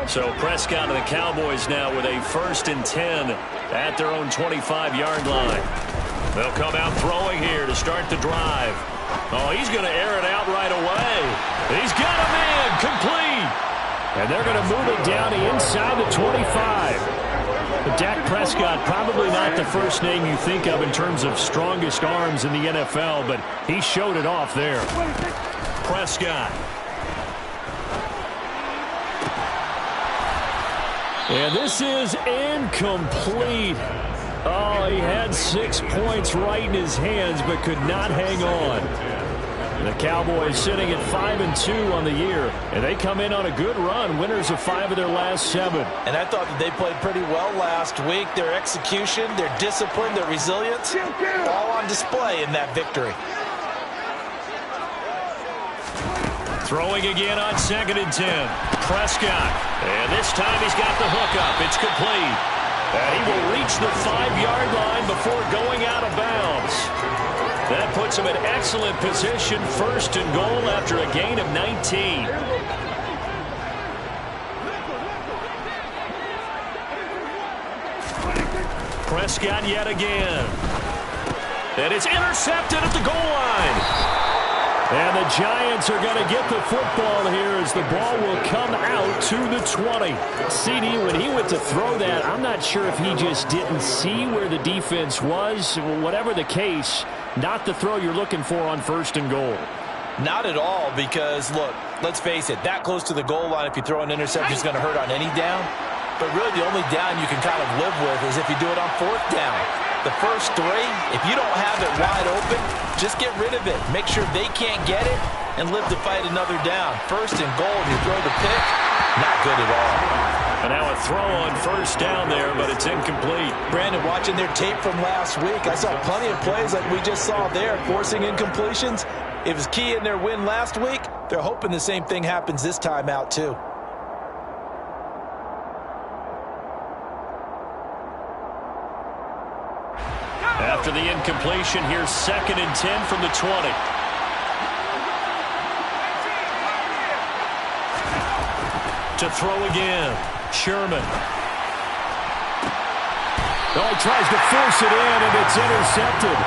So Prescott and the Cowboys now with a 1st and 10 at their own 25-yard line. They'll come out throwing here to start the drive. Oh, he's going to air it out right away. He's got a man complete. And they're going to move it down inside the 25. But Dak Prescott, probably not the first name you think of in terms of strongest arms in the NFL, but he showed it off there. Prescott. And this is incomplete. Oh, he had 6 points right in his hands, but could not hang on. The Cowboys sitting at 5-2 on the year, and they come in on a good run, winners of 5 of their last 7. And I thought that they played pretty well last week. Their execution, their discipline, their resilience, all on display in that victory. Throwing again on 2nd and 10. Prescott. And this time he's got the hook up. It's complete. And he will reach the 5-yard line before going out of bounds. That puts him in excellent position, 1st and goal after a gain of 19. Prescott yet again. And it's intercepted at the goal line. And the Giants are going to get the football here as the ball will come out to the 20. CD, when he went to throw that, I'm not sure if he just didn't see where the defense was. Whatever the case, not the throw you're looking for on 1st and goal. Not at all, because, look, let's face it, that close to the goal line, if you throw an interception, is going to hurt on any down. But really, the only down you can kind of live with is if you do it on 4th down. The first 3, if you don't have it wide open, just get rid of it. Make sure they can't get it and live to fight another down. 1st and goal, you throw the pick, not good at all. And now a throw on 1st down there, but it's incomplete. Brandon, watching their tape from last week, I saw plenty of plays like we just saw there, forcing incompletions. It was key in their win last week. They're hoping the same thing happens this time out, too. After the incompletion, here's 2nd and 10 from the 20. To throw again, Sherman. Oh, he tries to force it in, and it's intercepted.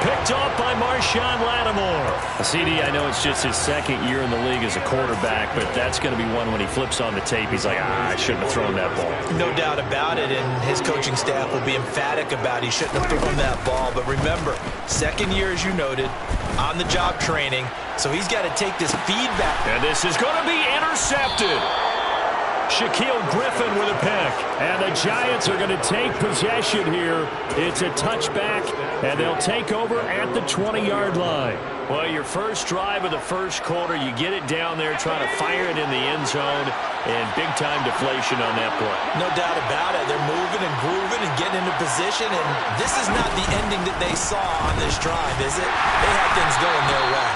Picked off by Marshawn Lattimore. CD, I know it's just his 2nd year in the league as a quarterback, but that's going to be one when he flips on the tape. He's like, I shouldn't have thrown that ball. No doubt about it, and his coaching staff will be emphatic about he shouldn't have thrown that ball. But remember, 2nd year, as you noted, on-the-job training, so he's got to take this feedback. And this is going to be intercepted. Shaquill Griffin with a pick. And the Giants are going to take possession here. It's a touchback, and they'll take over at the 20-yard line. Well, your first drive of the first quarter, you get it down there, trying to fire it in the end zone, and big-time deflation on that play. No doubt about it. They're moving and grooving and getting into position, and this is not the ending that they saw on this drive, is it? They had things going their way.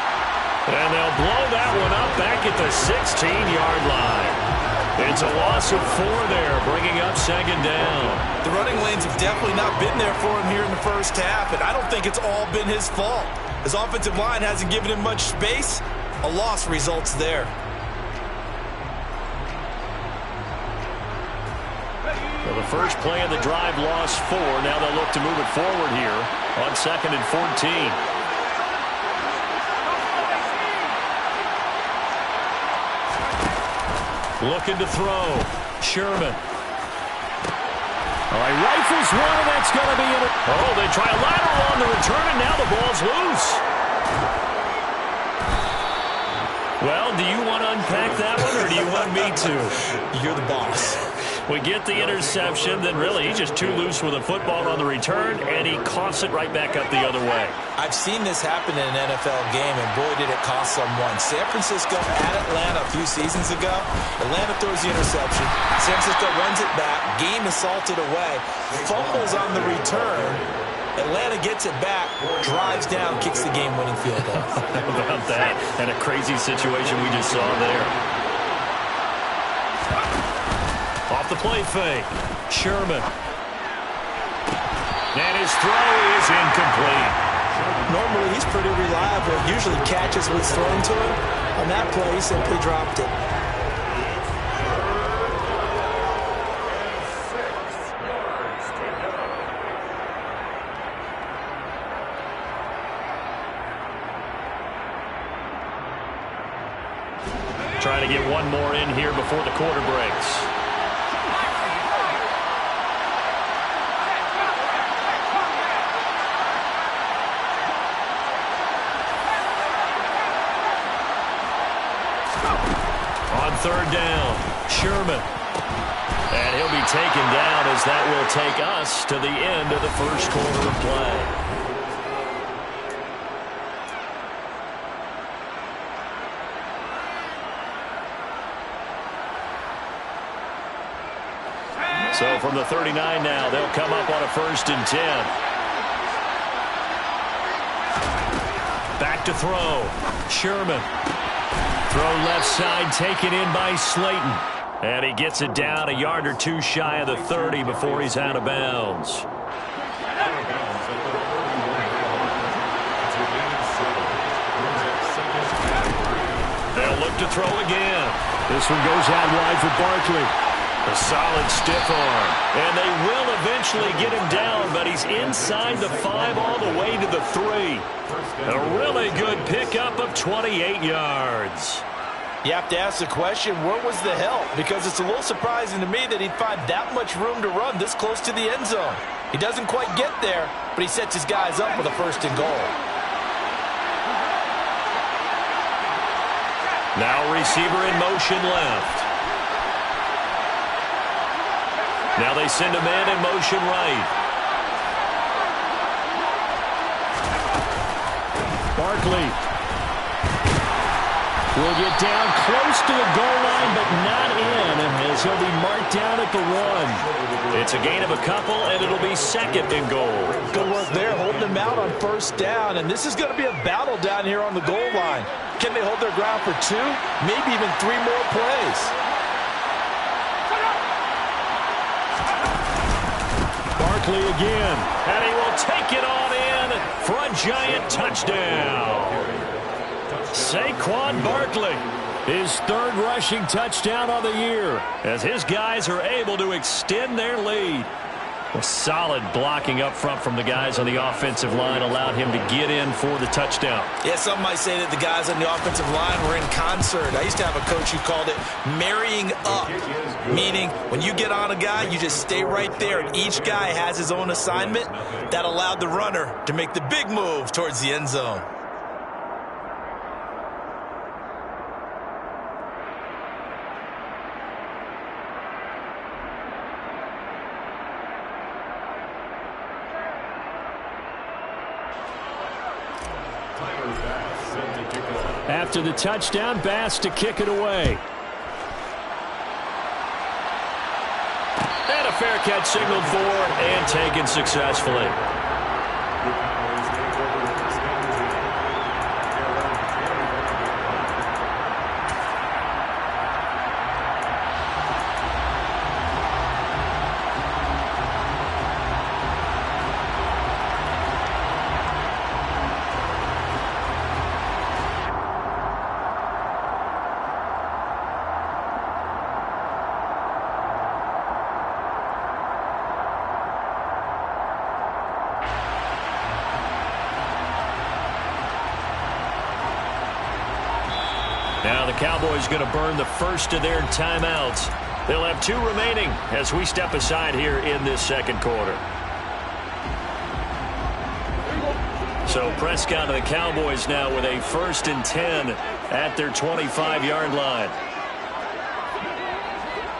And they'll blow that one up back at the 16-yard line. It's a loss of 4 there, bringing up 2nd down. The running lanes have definitely not been there for him here in the first half, and I don't think it's all been his fault. His offensive line hasn't given him much space. A loss results there. Well, the first play of the drive lost 4. Now they'll look to move it forward here on 2nd and 14. Looking to throw. Sherman. All right, rifles one, and that's going to be it. Oh, they try a lateral on the return, and now the ball's loose. Well, do you want to unpack that one, or do you want me to? You're the boss. We get the interception, then really he's just too loose with a football on the return, and he coughs it right back up the other way. I've seen this happen in an NFL game, and boy, did it cost someone. San Francisco at Atlanta a few seasons ago. Atlanta throws the interception. San Francisco runs it back. Game is salted away. Fumbles on the return. Atlanta gets it back, drives down, kicks the game-winning field goal. How about that? And a crazy situation we just saw there. Off the play fake. Sherman. And his throw is incomplete. Normally, he's pretty reliable. Usually catches what's thrown to him. On that play, he simply dropped it. Trying to get one more in here before the quarter breaks. On third down, Sherman. And he'll be taken down as that will take us to the end of the first quarter of play. So from the 39 now, they'll come up on a 1st and 10. Back to throw. Sherman. Throw left side taken in by Slayton. And he gets it down a yard or two shy of the 30 before he's out of bounds. They'll look to throw again. This one goes out wide for Barkley. A solid stiff arm. And they will eventually get him down, but he's inside the 5 all the way to the 3. A really good pickup of 28 yards. You have to ask the question, where was the help? Because it's a little surprising to me that he'd find that much room to run this close to the end zone. He doesn't quite get there, but he sets his guys up with a 1st and goal. Now receiver in motion left. Now they send a man in motion right. Barkley will get down close to the goal line, but not in, as he'll be marked down at the 1. It's a gain of a couple, and it'll be 2nd and goal. Good work there, holding him out on 1st down, and this is going to be a battle down here on the goal line. Can they hold their ground for 2, maybe even 3 more plays? Barkley again, and he will take it on in for a giant touchdown. Saquon Barkley, his 3rd rushing touchdown of the year, as his guys are able to extend their lead. A solid blocking up front from the guys on the offensive line allowed him to get in for the touchdown. Yeah, some might say that the guys on the offensive line were in concert. I used to have a coach who called it marrying up, meaning when you get on a guy, you just stay right there, and each guy has his own assignment. That allowed the runner to make the big move towards the end zone. After the touchdown, Bass to kick it away. And a fair catch signaled for and taken successfully. Now the Cowboys going to burn the first of their timeouts. They'll have 2 remaining as we step aside here in this 2nd quarter. So Prescott and the Cowboys now with a 1st and 10 at their 25-yard line.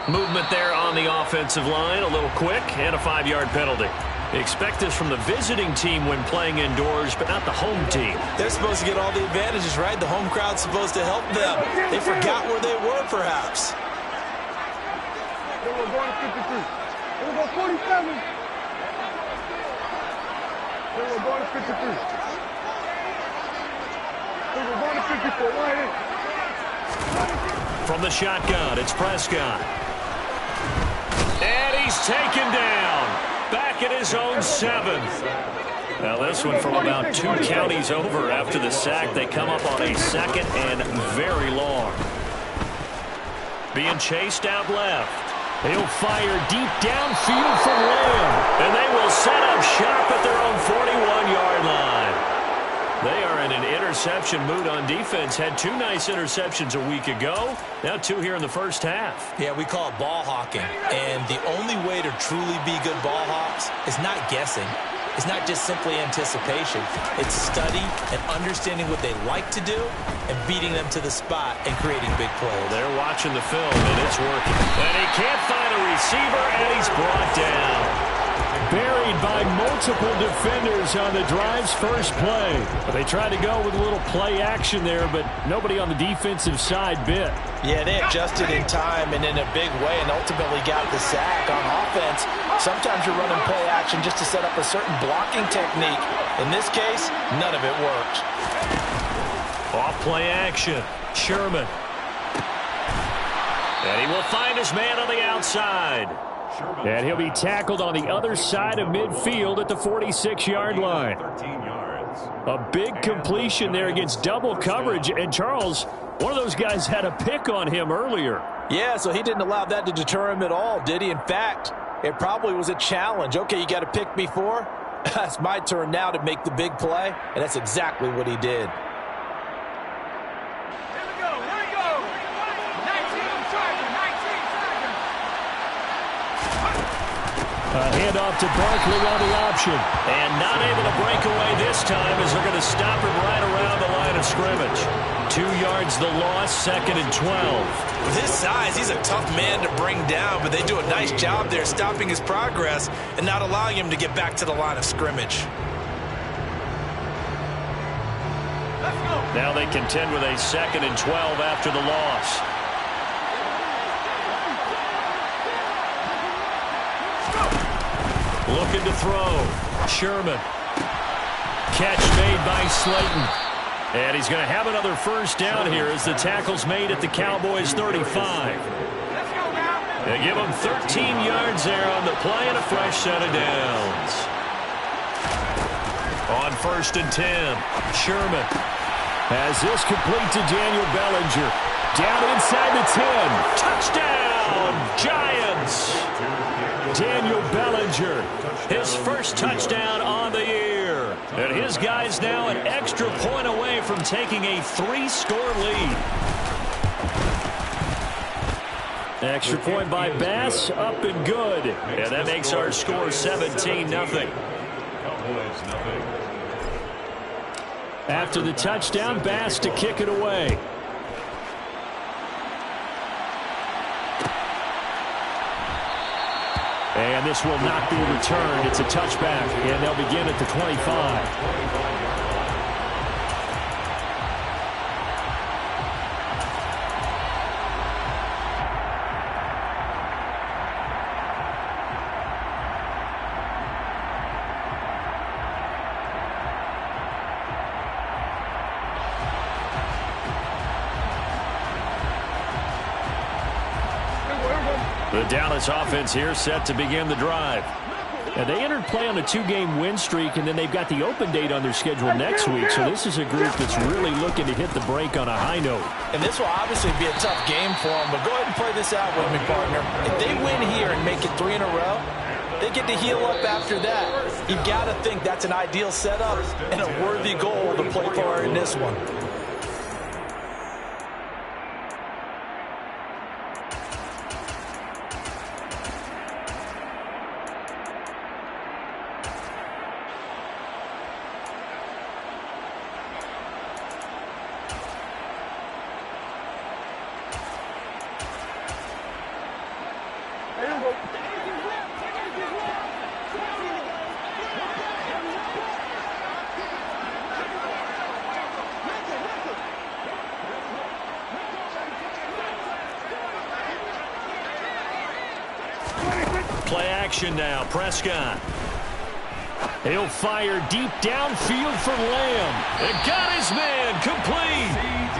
Movement there on the offensive line, a little quick, and a 5-yard penalty. Expect this from the visiting team when playing indoors, but not the home team. They're supposed to get all the advantages, right? The home crowd's supposed to help them. They forgot where they were, perhaps. They were going to 53. They were going 47. They were going to 53. They were going to 54. Right in. From the shotgun, it's Prescott. And he's taken down. Back at his own 7. Now this one from about 2 counties over after the sack. They come up on a 2nd and very long. Being chased out left. He'll fire deep downfield for Lamb. And they will set up shop at their own 41-yard line. They are in an interception mood on defense. Had 2 nice interceptions a week ago. Now 2 here in the first half. Yeah, we call it ball hawking. And the only way to truly be good ball hawks is not guessing. It's not just simply anticipation. It's study and understanding what they like to do and beating them to the spot and creating big plays. Well, they're watching the film, and it's working. And he can't find a receiver, and he's brought down. Buried by multiple defenders on the drive's first play. But they tried to go with a little play action there, but nobody on the defensive side bit. Yeah, they adjusted in time and in a big way and ultimately got the sack. On offense, sometimes you're running play action just to set up a certain blocking technique. In this case, none of it worked. Off play action. Sherman. And he will find his man on the outside. And he'll be tackled on the other side of midfield at the 46-yard line. A big completion there against double coverage. And Charles, one of those guys had a pick on him earlier. Yeah, so he didn't allow that to deter him at all, did he? In fact, it probably was a challenge. Okay, you got to pick me for? It's my turn now to make the big play, and that's exactly what he did. A handoff to Barkley on the option. And not able to break away this time as they're going to stop him right around the line of scrimmage. 2 yards the loss, 2nd and 12. With his size, he's a tough man to bring down, but they do a nice job there stopping his progress and not allowing him to get back to the line of scrimmage. Now they contend with a 2nd and 12 after the loss. Looking to throw. Sherman. Catch made by Slayton. And he's going to have another first down here as the tackle's made at the Cowboys' 35. They give him 13 yards there on the play and a fresh set of downs. On 1st and 10, Sherman has this complete to Daniel Bellinger. Down inside the 10. Touchdown, Giants! Daniel Bellinger. His first touchdown on the year. And his guys now an extra point away from taking a 3-score lead. Extra point by Bass, up and good. And that makes our score 17-0. After the touchdown, Bass to kick it away. And this will not be returned. It's a touchback, and they'll begin at the 25. The Dallas offense here set to begin the drive. And they entered play on a 2-game win streak, and then they've got the open date on their schedule next week. So this is a group that's really looking to hit the break on a high note. And this will obviously be a tough game for them, but go ahead and play this out with me, partner. If they win here and make it 3 in a row, they get to heal up after that. You've got to think that's an ideal setup and a worthy goal to play for in this one. Play action now. Prescott. He'll fire deep downfield for Lamb. And got his man complete.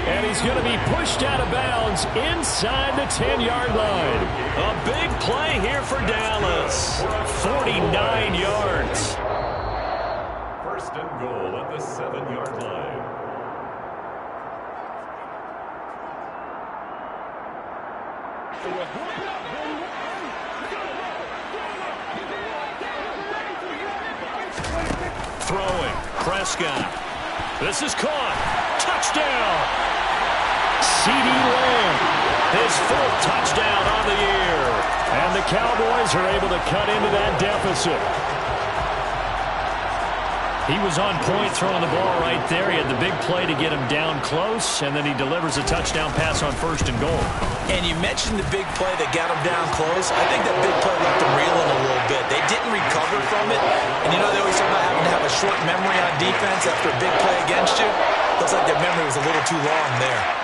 And he's going to be pushed out of bounds inside the 10-yard line. A big play here for Dallas. 49 yards. 1st and goal at the 7-yard line. Throwing. Prescott. This is caught. Touchdown. CeeDee Lamb. His 4th touchdown on the year. And the Cowboys are able to cut into that deficit. He was on point throwing the ball right there. He had the big play to get him down close, and then he delivers a touchdown pass on 1st and goal. And you mentioned the big play that got him down close. I think that big play left him reeling a little bit. They didn't recover from it. And you know they always talk about having to have a short memory on defense after a big play against you. Looks like their memory was a little too long there.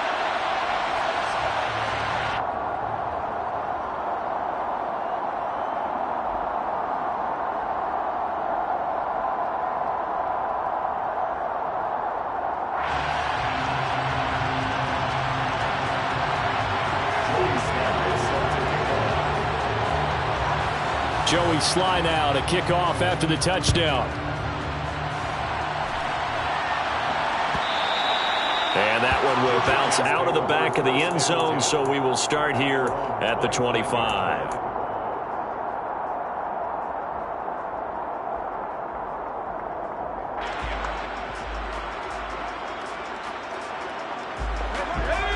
Joey Sly now to kick off after the touchdown. And that one will bounce out of the back of the end zone, so we will start here at the 25.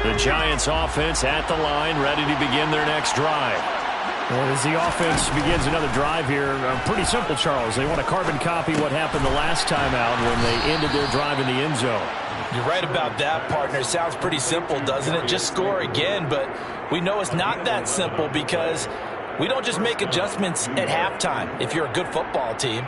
The Giants offense at the line, ready to begin their next drive. Well, as the offense begins another drive here, pretty simple, Charles. They want to carbon copy what happened the last time out when they ended their drive in the end zone. You're right about that, partner. It sounds pretty simple, doesn't it? Just score again, but we know it's not that simple because we don't just make adjustments at halftime if you're a good football team.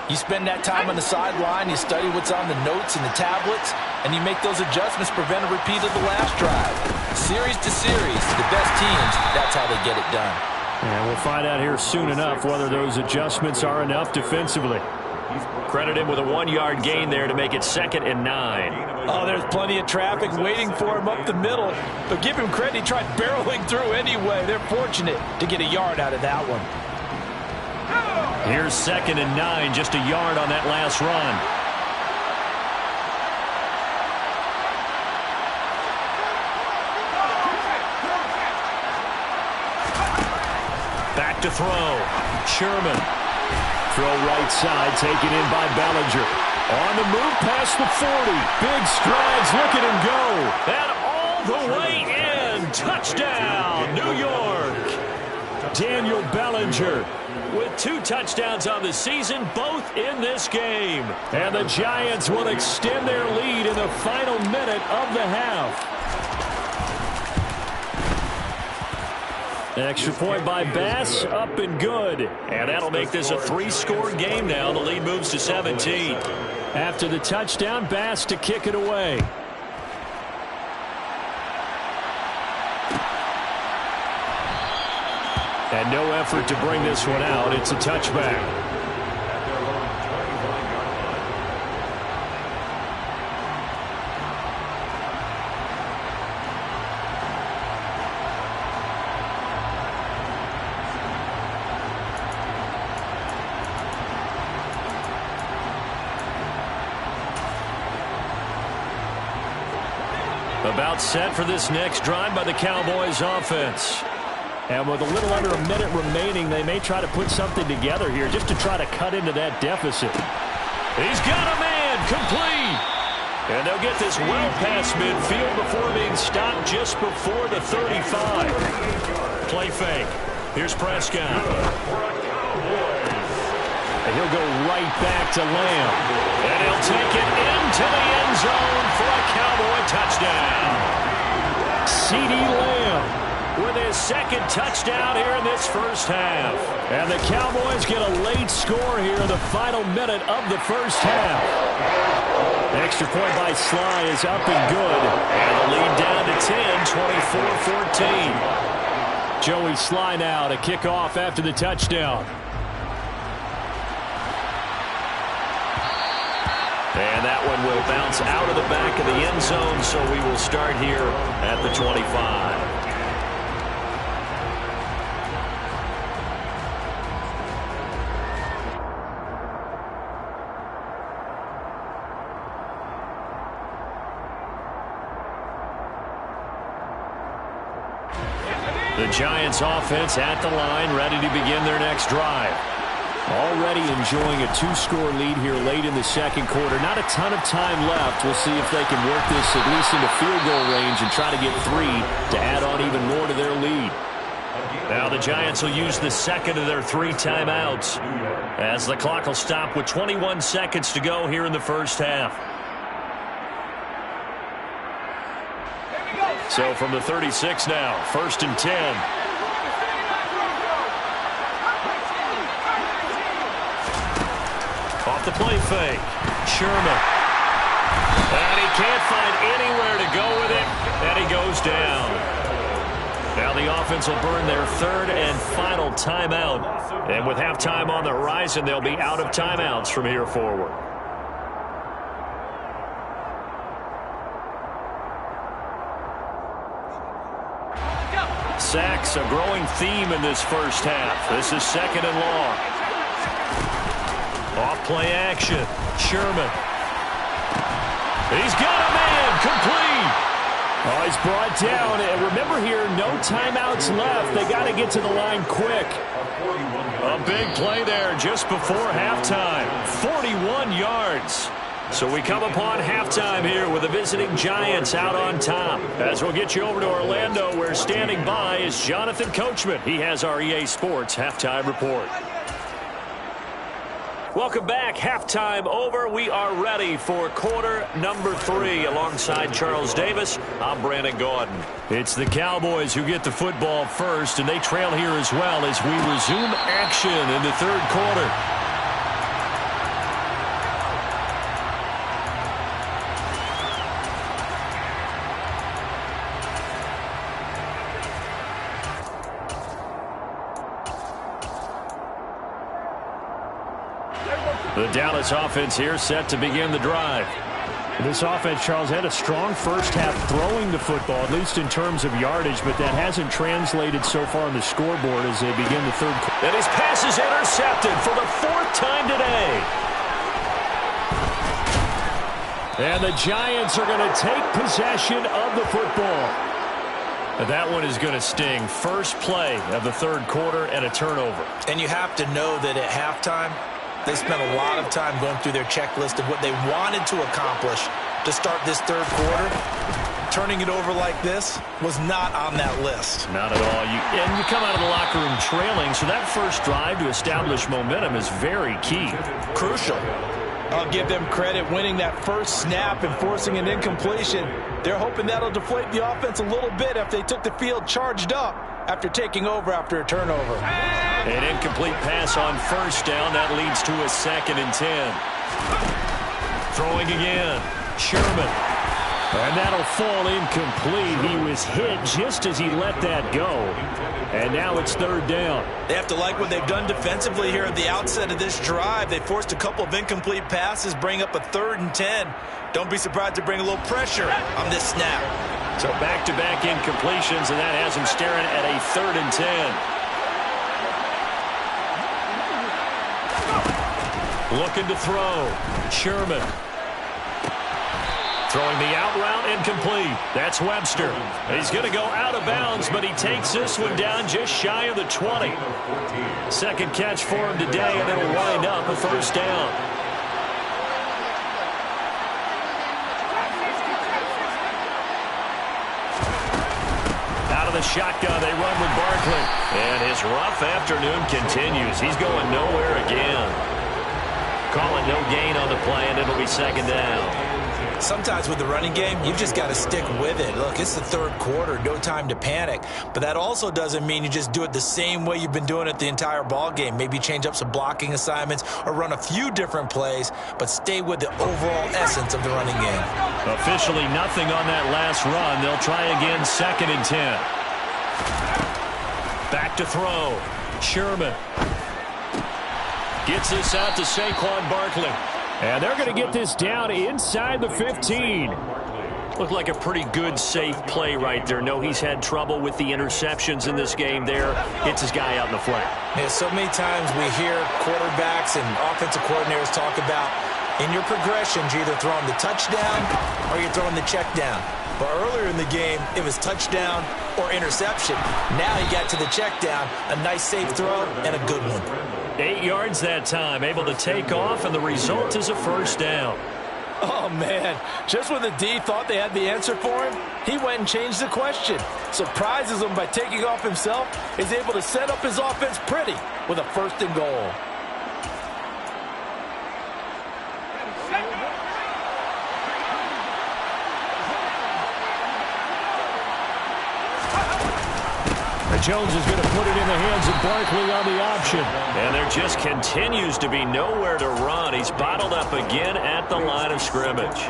You spend that time on the sideline, you study what's on the notes and the tablets, and you make those adjustments, prevent a repeat of the last drive. Series to series, the best teams, that's how they get it done. And we'll find out here soon enough whether those adjustments are enough defensively. Credit him with a 1-yard gain there to make it 2nd and 9. Oh, there's plenty of traffic waiting for him up the middle. But give him credit, he tried barreling through anyway. They're fortunate to get a yard out of that one. Here's 2nd and 9, just a yard on that last run. Back to throw. Sherman. Throw right side, taken in by Bellinger. On the move past the 40. Big strides, look at him go. And all the way in. Touchdown, New York. Daniel Bellinger with 2 touchdowns on the season, both in this game. And the Giants will extend their lead in the final minute of the half. Extra point by Bass, up and good. And that'll make this a 3-score game now. The lead moves to 17. After the touchdown, Bass to kick it away. And no effort to bring this one out. It's a touchback. About set for this next drive by the Cowboys offense. And with a little under a minute remaining, they may try to put something together here just to try to cut into that deficit. He's got a man, complete. And they'll get this well past midfield before being stopped just before the 35. Play fake. Here's Prescott. And he'll go right back to Lamb. And he'll take it into the end zone for a Cowboy touchdown. CeeDee Lamb with his 2nd touchdown here in this first half. And the Cowboys get a late score here in the final minute of the first half. Extra point by Sly is up and good. And the lead down to 10, 24-14. Joey Sly now to kick off after the touchdown. And that one will bounce out of the back of the end zone, so we will start here at the 25. The Giants offense at the line, ready to begin their next drive. Already enjoying a two-score lead here late in the second quarter. Not a ton of time left. We'll see if they can work this at least into field goal range and try to get 3 to add on even more to their lead. Now the Giants will use the second of their 3 timeouts as the clock will stop with 21 seconds to go here in the first half. So from the 36 now, 1st and 10. Off the play fake. Sherman. And he can't find anywhere to go with it. And he goes down. Now the offense will burn their 3rd and final timeout. And with halftime on the horizon, they'll be out of timeouts from here forward. Sacks, a growing theme in this first half. This is 2nd and long. Off-play action. Sherman. He's got a man. Complete. Oh, he's brought down. And remember here, no timeouts left. They got to get to the line quick. A big play there just before halftime. 41 yards. So we come upon halftime here with the visiting Giants out on top. As we'll get you over to Orlando, where standing by is Jonathan Coachman. He has our EA Sports halftime report. Welcome back. Halftime over. We are ready for quarter number 3. Alongside Charles Davis, I'm Brandon Gaudin. It's the Cowboys who get the football first, and they trail here as well as we resume action in the 3rd quarter. The Dallas offense here set to begin the drive. This offense, Charles, had a strong first half throwing the football, at least in terms of yardage, but that hasn't translated so far on the scoreboard as they begin the 3rd quarter. And his pass is intercepted for the 4th time today. And the Giants are going to take possession of the football. That one is going to sting. First play of the 3rd quarter and a turnover. And you have to know that at halftime, they spent a lot of time going through their checklist of what they wanted to accomplish to start this 3rd quarter. Turning it over like this was not on that list. Not at all. And you come out of the locker room trailing, so that first drive to establish momentum is very key. Crucial. I'll give them credit winning that first snap and forcing an incompletion. They're hoping that'll deflate the offense a little bit if they took the field charged up after taking over after a turnover. An incomplete pass on 1st down. That leads to a 2nd and 10. Throwing again. Sherman. And that'll fall incomplete. He was hit just as he let that go. And now it's 3rd down. They have to like what they've done defensively here at the outset of this drive. They forced a couple of incomplete passes, bring up a 3rd and 10. Don't be surprised to bring a little pressure on this snap. So back-to-back incompletions, and that has him staring at a 3rd and 10. Looking to throw. Sherman. Throwing the out route incomplete. That's Webster. He's going to go out of bounds, but he takes this one down just shy of the 20. 2nd catch for him today, and it'll wind up a 1st down. Out of the shotgun, they run with Barkley. And his rough afternoon continues. He's going nowhere again. Calling no gain on the play, and it'll be 2nd down. Sometimes with the running game, you've just got to stick with it. Look, it's the 3rd quarter, no time to panic. But that also doesn't mean you just do it the same way you've been doing it the entire ball game. Maybe change up some blocking assignments or run a few different plays, but stay with the overall essence of the running game. Officially nothing on that last run. They'll try again, 2nd and 10. Back to throw. Sherman. Gets this out to Saquon Barkley. And they're going to get this down inside the 15. Looked like a pretty good, safe play right there. No, he's had trouble with the interceptions in this game there. Hits his guy out in the flat. Yeah, so many times we hear quarterbacks and offensive coordinators talk about in your progressions, you're either throwing the touchdown or you're throwing the check down. But earlier in the game, it was touchdown or interception. Now he got to the check down, a nice safe throw, and a good one. 8 yards that time, able to take off, and the result is a first down. Oh, man. Just when the D thought they had the answer for him, he went and changed the question. Surprises him by taking off himself. Is able to set up his offense pretty with a 1st and goal. Jones is going to put it in the hands of Barkley on the option. And there just continues to be nowhere to run. He's bottled up again at the line of scrimmage.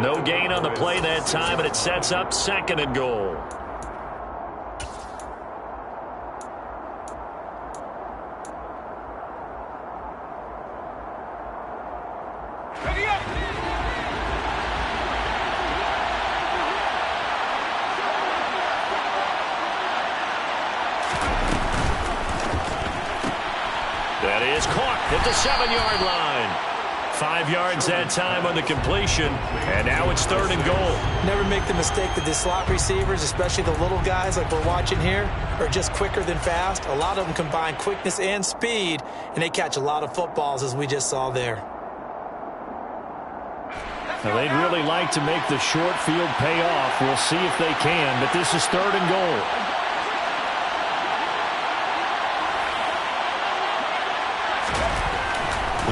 No gain on the play that time, and it sets up 2nd and goal. That is caught at the 7-yard line. 5 yards that time on the completion, and now it's 3rd and goal. Never make the mistake that the slot receivers, especially the little guys like we're watching here, are just quicker than fast. A lot of them combine quickness and speed, and they catch a lot of footballs, as we just saw there. Now, they'd really like to make the short field pay off. We'll see if they can, but this is 3rd and goal.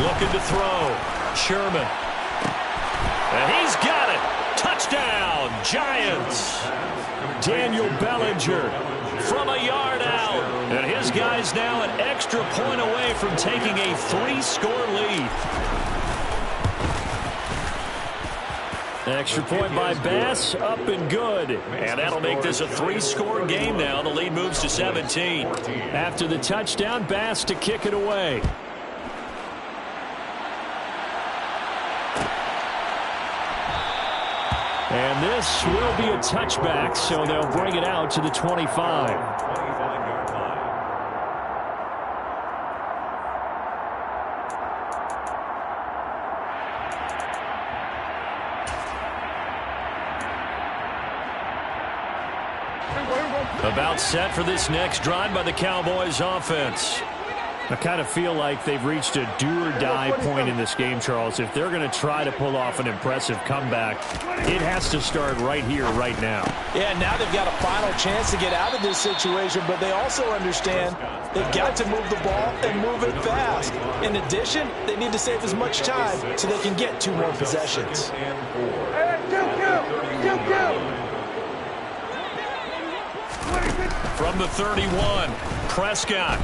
Looking to throw. Sherman. And he's got it. Touchdown, Giants. Daniel Bellinger From a yard out. And his guy's now an extra point away from taking a 3-score lead. Extra point by Bass, up and good. And that'll make this a 3-score game now. The lead moves to 17. After the touchdown, Bass to kick it away. And this will be a touchback, so they'll bring it out to the 25. About set for this next drive by the Cowboys offense. I kind of feel like they've reached a do-or-die point in this game, Charles. If they're going to try to pull off an impressive comeback, it has to start right here, right now. Yeah, now they've got a final chance to get out of this situation, but they also understand they've got to move the ball and move it fast. In addition, they need to save as much time so they can get 2 more possessions. From the 31, Prescott.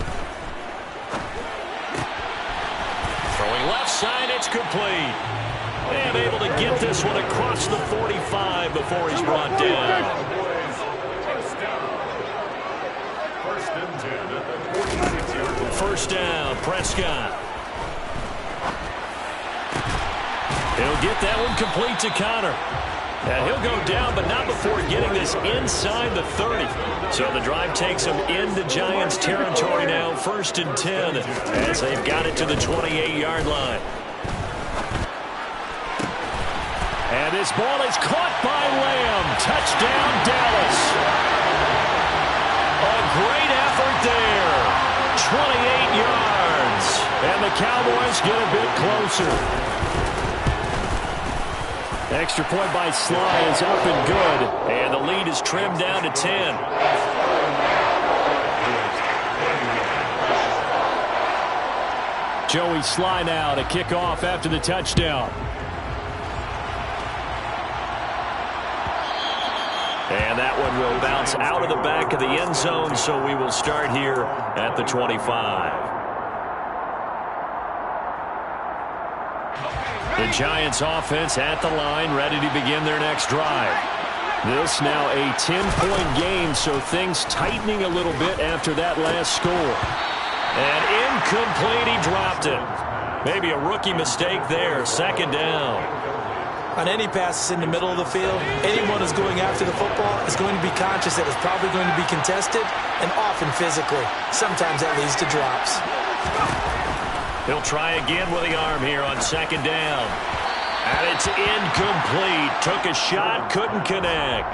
Throwing left side, it's complete. And able to get this one across the 45 before he's brought down. First down, Prescott. He'll get that one complete to Connor. And he'll go down, but not before getting this inside the 30. So the drive takes him into Giants territory now, 1st and 10, as they've got it to the 28-yard line. And this ball is caught by Lamb. Touchdown, Dallas. A great effort there. 28 yards. And the Cowboys get a bit closer. Extra point by Sly is up and good. And the lead is trimmed down to 10. Joey Sly now to kick off after the touchdown. And that one will bounce out of the back of the end zone, so we will start here at the 25. The Giants offense at the line, ready to begin their next drive. This now a 10-point game, so things tightening a little bit after that last score. And incomplete, he dropped it. Maybe a rookie mistake there, 2nd down. On any passes in the middle of the field, anyone who's going after the football is going to be conscious that it's probably going to be contested and often physically. Sometimes that leads to drops. He'll try again with the arm here on 2nd down. And it's incomplete. Took a shot, couldn't connect.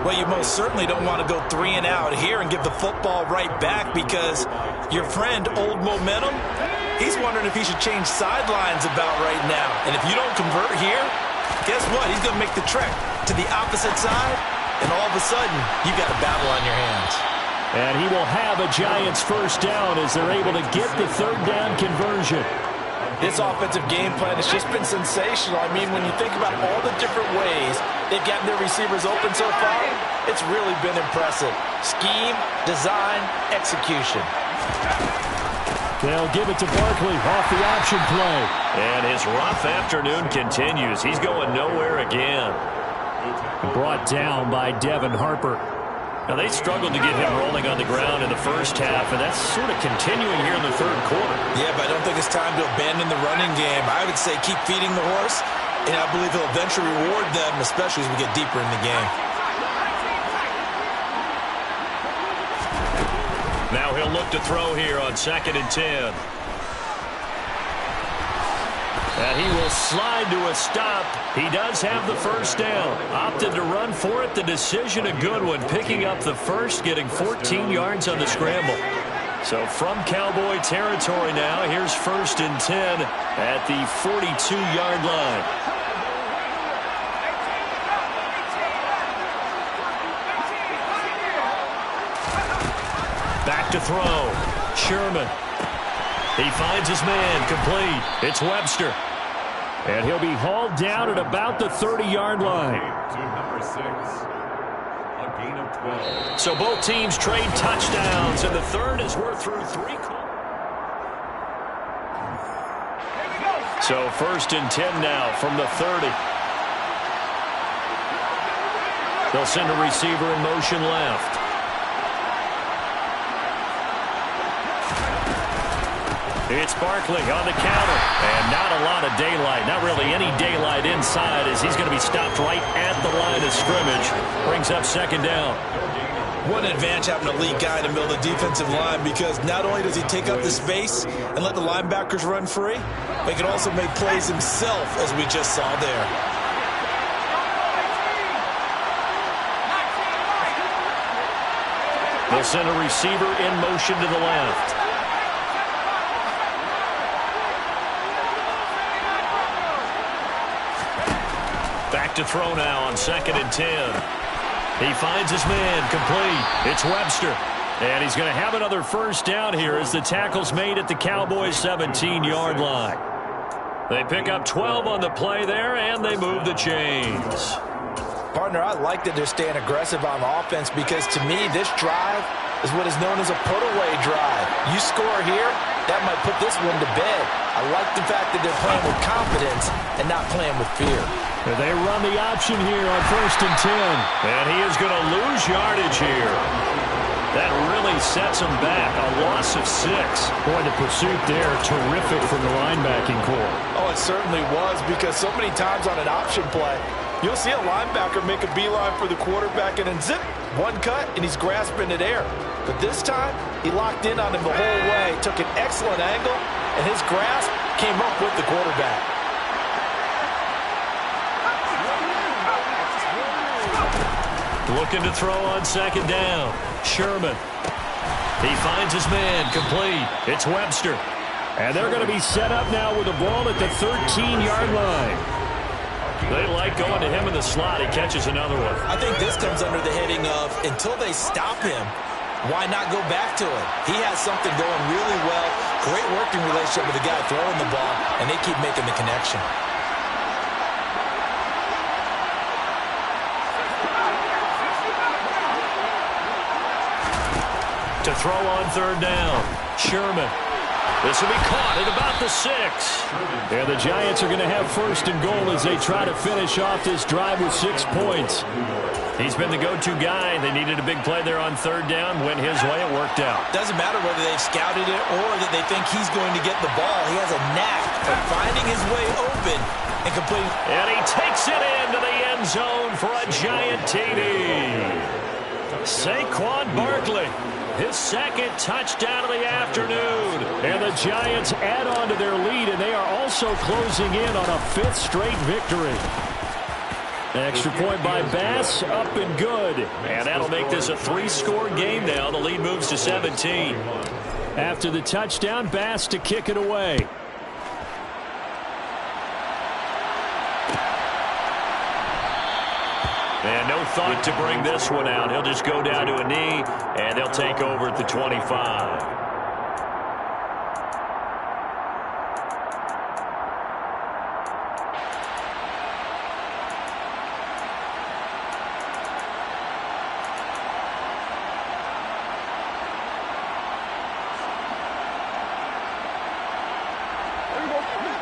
Well, you most certainly don't want to go 3 and out here and give the football right back, because your friend, Old Momentum, he's wondering if he should change sidelines about right now. And if you don't convert here, guess what? He's going to make the trek to the opposite side, and all of a sudden, you've got a battle on your hands. And he will have a Giants first down as they're able to get the third down conversion. This offensive game plan has just been sensational. I mean, when you think about all the different ways they've gotten their receivers open so far, it's really been impressive. Scheme, design, execution. They'll give it to Barkley off the option play. And his rough afternoon continues. He's going nowhere again. Brought down by Devin Harper. Now, they struggled to get him rolling on the ground in the first half, and that's sort of continuing here in the third quarter. Yeah, but I don't think it's time to abandon the running game. I would say keep feeding the horse, and I believe he'll eventually reward them, especially as we get deeper in the game. Now he'll look to throw here on 2nd and 10. And he will slide to a stop. He does have the first down. Opted to run for it. The decision a good one. Picking up the first, getting 14 yards on the scramble. So from Cowboy territory now, here's 1st and 10 at the 42-yard line. Back to throw. Sherman. He finds his man, complete. It's Webster. And he'll be hauled down at about the 30-yard line. To number 6. A gain of 12. So both teams trade touchdowns, and the third is we're through 3. So 1st and 10 now from the 30. They'll send a receiver in motion left. It's Barkley on the counter, and not a lot of daylight, not really any daylight inside, as he's going to be stopped right at the line of scrimmage. Brings up 2nd down. What an advantage having a lead guy in the middle of the defensive line, because not only does he take up the space and let the linebackers run free, but he can also make plays himself, as we just saw there. They'll send a receiver in motion to the left. Back to throw now on 2nd and 10. He finds his man, complete. It's Webster. And he's going to have another first down here as the tackle's made at the Cowboys' 17-yard line. They pick up 12 on the play there, and they move the chains. Partner, I like that they're staying aggressive on offense, because to me, this drive is what is known as a put-away drive. You score here, that might put this one to bed. I like the fact that they're playing with confidence and not playing with fear. They run the option here on 1st and 10. And he is going to lose yardage here. That really sets him back. A loss of 6. Boy, the pursuit there, terrific from the linebacking core. Oh, it certainly was, because so many times on an option play, you'll see a linebacker make a beeline for the quarterback, and then zip, one cut, and he's grasping it air. But this time, he locked in on him the whole way, took an excellent angle, and his grasp came up with the quarterback. Looking to throw on 2nd down. Sherman. He finds his man, complete. It's Webster. And they're going to be set up now with the ball at the 13-yard line. They like going to him in the slot. He catches another one. I think this comes under the heading of, until they stop him, why not go back to it? He has something going really well. Great working relationship with the guy throwing the ball, and they keep making the connection. To throw on 3rd down. Sherman. This will be caught at about the 6. And the Giants are going to have 1st and goal as they try to finish off this drive with 6 points. He's been the go-to guy. They needed a big play there on 3rd down. Went his way. It worked out. Doesn't matter whether they've scouted it or that they think he's going to get the ball. He has a knack for finding his way open and completing. And he takes it into the end zone for a Giant TD. Saquon Barkley, his second touchdown of the afternoon. And the Giants add on to their lead, and they are also closing in on a 5th straight victory. Extra point by Bass, up and good. And that'll make this a 3-score game now. The lead moves to 17. After the touchdown, Bass to kick it away. And no thought to bring this one out. He'll just go down to a knee, and they'll take over at the 25.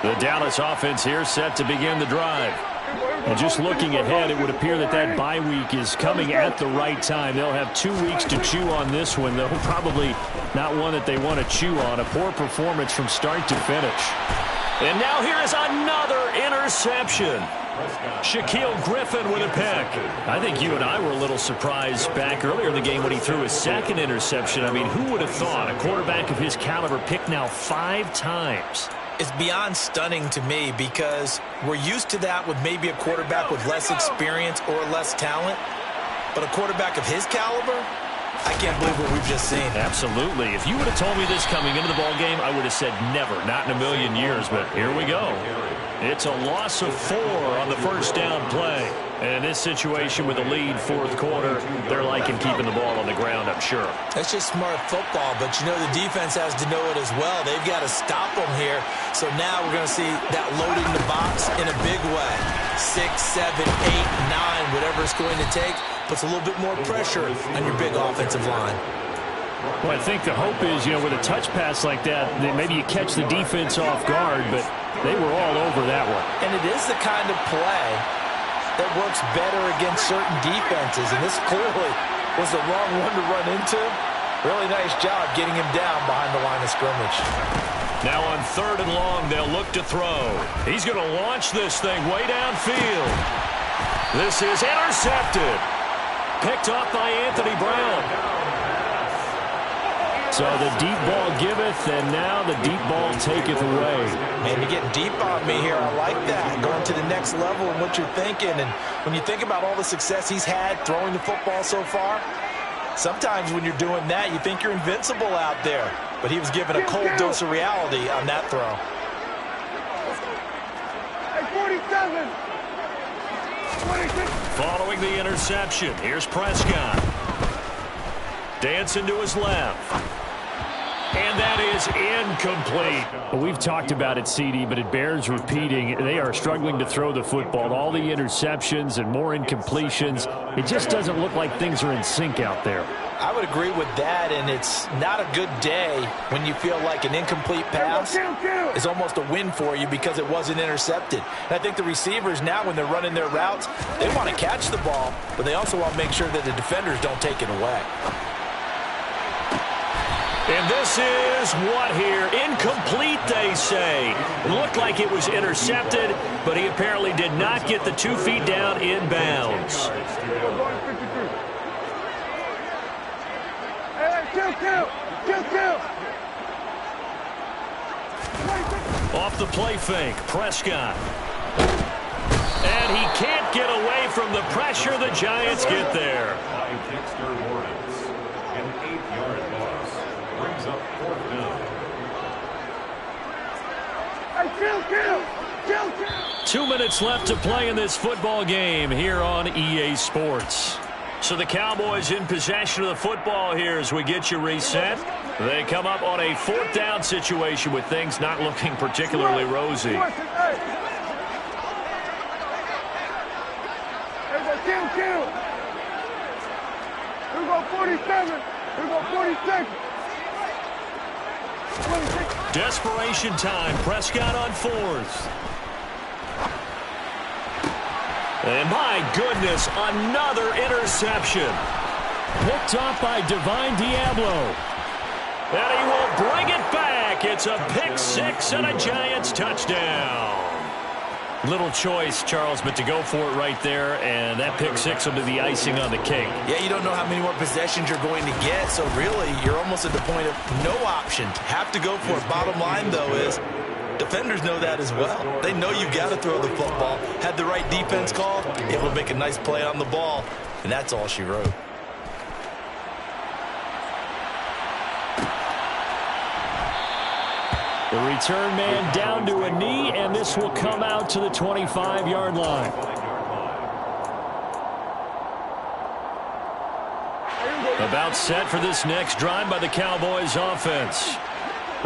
The Dallas offense here set to begin the drive. And just looking ahead, it would appear that that bye week is coming at the right time. They'll have 2 weeks to chew on this one, though probably not one that they want to chew on. A poor performance from start to finish. And now here is another interception. Shaquille Griffin with a pick. I think you and I were a little surprised back earlier in the game when he threw his second interception. I mean, who would have thought a quarterback of his caliber picked now 5 times? It's beyond stunning to me because we're used to that with maybe a quarterback with less experience or less talent. But a quarterback of his caliber, I can't believe what we've just seen. Absolutely. If you would have told me this coming into the ball game, I would have said never, not in a million years. But here we go. It's a loss of 4 on the first down play. And in this situation with the lead 4th quarter, they're liking keeping the ball on the ground, I'm sure. That's just smart football, but you know the defense has to know it as well. They've got to stop them here. So now we're going to see that loading the box in a big way. 6, 7, 8, 9, whatever it's going to take, puts a little bit more pressure on your big offensive line. Well, I think the hope is, with a touch pass like that maybe you catch the defense off guard, but they were all over that one. And it is the kind of play that works better against certain defenses, and this clearly was the wrong one to run into. Really nice job getting him down behind the line of scrimmage. Now on 3rd and long, they'll look to throw. He's going to launch this thing way downfield. This is intercepted. Picked off by Anthony Brown. So the deep ball giveth, and now the deep ball taketh away. Man, you're getting deep on me here. I like that. Going to the next level and what you're thinking. And when you think about all the success he's had throwing the football so far, sometimes when you're doing that, you think you're invincible out there. But he was given a cold dose of reality on that throw. Hey, 47. 26. Following the interception, here's Prescott. Dancing to his left. And that is incomplete. Well, we've talked about it, CD, but it bears repeating. They are struggling to throw the football. All the interceptions and more incompletions. It just doesn't look like things are in sync out there. I would agree with that, and it's not a good day when you feel like an incomplete pass is almost a win for you because it wasn't intercepted. And I think the receivers now, when they're running their routes, they want to catch the ball, but they also want to make sure that the defenders don't take it away. And this is what here? Incomplete, they say. It looked like it was intercepted, but he apparently did not get the 2 feet down in bounds. Kill. Off the play fake, Prescott. And he can't get away from the pressure. The Giants get there. By Dexter Lawrence. An 8-yard loss brings up 4th down. Kill. 2 minutes left to play in this football game here on EA Sports. So the Cowboys in possession of the football here as we get you reset. They come up on a 4th down situation with things not looking particularly rosy. Kill. Here we go 47. Here we go 46. 26. Desperation time. Prescott on 4th. And my goodness, another interception. Picked off by Divine Diablo. And he will bring it back. It's a pick 6 and a Giants touchdown. Little choice, Charles, but to go for it right there, and that pick six will be the icing on the cake. Yeah, you don't know how many more possessions you're going to get, so really you're almost at the point of no option. Have to go for it. Bottom line, though, is defenders know that as well. They know you've got to throw the football. Had the right defense call, able to make a nice play on the ball, and that's all she wrote. The return man down to a knee, and this will come out to the 25-yard line. About set for this next drive by the Cowboys offense.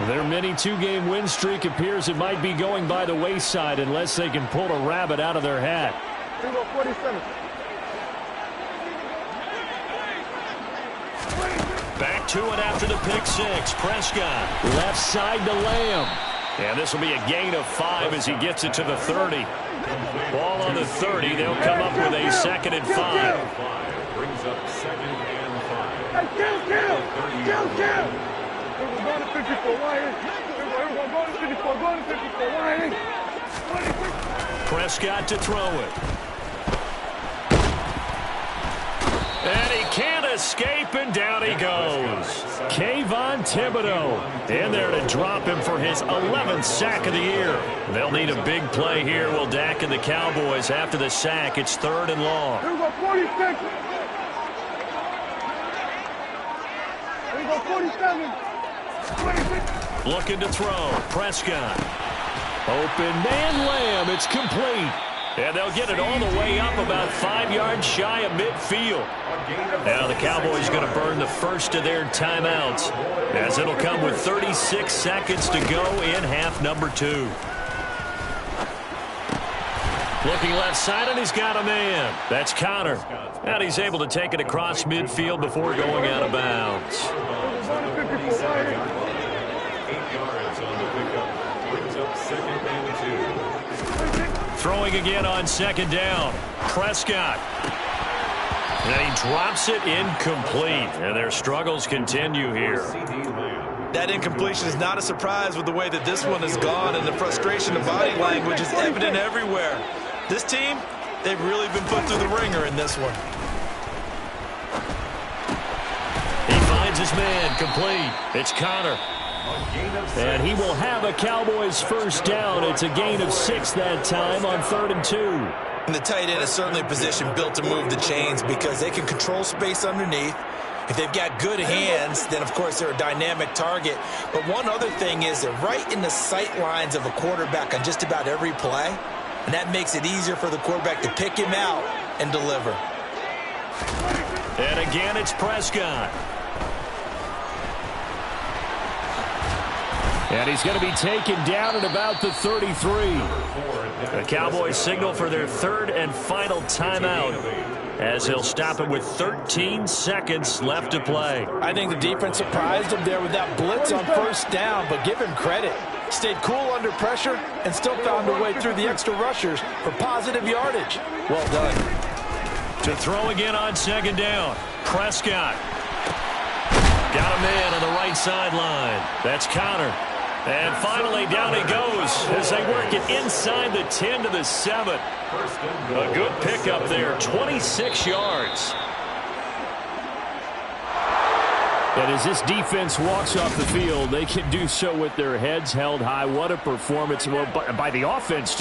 Their mini two-game win streak appears it might be going by the wayside unless they can pull a rabbit out of their hat. 47. Back to it after the pick six. Prescott. Left side to Lamb. And this will be a gain of 5 as he gets it to the 30. Ball on the 30. They'll come up with a 2nd and 5. Brings up 2nd and 5. Hey, kill. We're going to 54. Why? We're going to 54. Going to 54. Why? Prescott to throw it. And he can't escape, and down he goes. Kayvon Thibodeaux In there to drop him for his 11th sack of the year. They'll need a big play here, will Dak and the Cowboys. After the sack, it's 3rd and long. Here we go, 46. Here we go, 47. 26. Looking to throw. Prescott. open man Lamb. It's complete. And they'll get it all the way up about 5 yards shy of midfield. Now the Cowboys going to burn the first of their timeouts, as it'll come with 36 seconds to go in half number 2. Looking left side, and he's got a man. That's Connor. And he's able to take it across midfield before going out of bounds. 8 yards on the pickup. Brings up 2nd and 2. Throwing again on 2nd down. Prescott. And he drops it incomplete. And their struggles continue here. That incompletion is not a surprise with the way that this one has gone, and the frustration of body language is evident everywhere. This team, they've really been put through the ringer in this one. He finds his man complete. It's Connor. And he will have a Cowboys first down. It's a gain of 6 that time on 3rd and 2. And the tight end is certainly a position built to move the chains because they can control space underneath. If they've got good hands, then of course they're a dynamic target. But one other thing is they're right in the sight lines of a quarterback on just about every play. And that makes it easier for the quarterback to pick him out and deliver. And again, it's Prescott. And he's going to be taken down at about the 33. The Cowboys signal for their 3rd and final timeout, as he'll stop it with 13 seconds left to play. I think the defense surprised him there with that blitz on first down, but give him credit. Stayed cool under pressure and still found a way through the extra rushers for positive yardage. Well done. To throw again on 2nd down. Prescott. Got a man on the right sideline. That's Connor. And finally, down he goes as they work it inside the 10 to the 7. A good pickup there, 26 yards. And as this defense walks off the field, they can do so with their heads held high. What a performance by the offense.